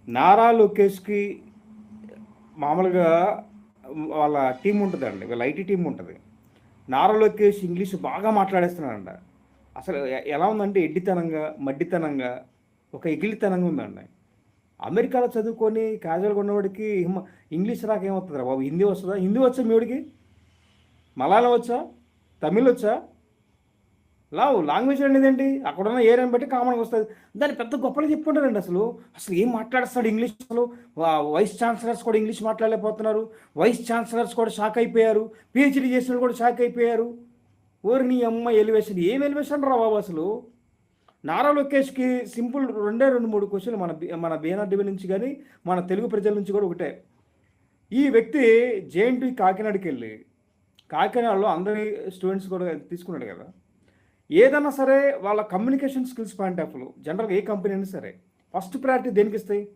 నారా లోకేష్‌కి మామూలుగా వాళ్ళ టీమ్ ఉంటదండి. వీళ్ళ ఐటీ టీమ్ ఉంటది. నారా లోకేష్ ఇంగ్లీష్ బాగా మాట్లాడేస్తున్నాడంట. అసలు ఎలా ఉందంటే ఎడ్డితనంగా, మడ్డితనంగా, ఒక ఎకిలితనంగా ఉందండి. అమెరికాలో చదువుకొని క్యాజువల్‌గా ఉన్నవాడికి ఇంగ్లీష్ రాక ఏమవుతదిరా బాబు! హిందీ వస్తదా? హిందీ వచ్చా మీ వోడికి? మలయాళం వచ్చా? తమిళ్ వచ్చా? లాంగ్వేజ్ అనేదేంటి? అక్కడున్న ఏరియాని బట్టి కామన్‌గా వస్తది. దాన్ని పెద్ద గొప్పలు చెప్పుకుంటారండి అసలు. అసలు ఏం మాట్లాడేస్తాడు ఇంగ్లీష్ అసలు. వైస్ ఛాన్సలర్స్ కూడా ఇంగ్లీష్ మాట్లాడలేకపోతున్నారు. వైస్ ఛాన్సలర్స్ కూడా షాక్ అయిపోయారు. పీహెచ్‌డీ చేసినోళ్ళు కూడా షాక్ అయిపోయారు. ఓరి నీ అమ్మ ఎలివేషన్! ఏం ఎలివేషన్ రా బాబు అసలు. నారా లోకేష్‌కి సింపుల్ రెండే 2, 3 క్వెషన్‌లు మన బీఎన్ఆర్‌డీబీ నుంచి గాని, మన తెలుగు ప్రజల నుంచి కూడా ఒకటే. ఈ వ్యక్తి జేఎన్‌టీయూ కాకినాడకెళ్ళి, కాకినాడలో అందరి స్టూడెంట్స్ కూడా తీసుకున్నాడు కదా! ఏదన్నా సరే వాళ్ళ కమ్యూనికేషన్ స్కిల్స్ పాయింట్ ఆఫ్ వ్యూలో జనరల్‌గా ఏ కంపెనీ అయినా సరే ఫస్ట్ ప్రయారిటీ దేనికిస్తాయి?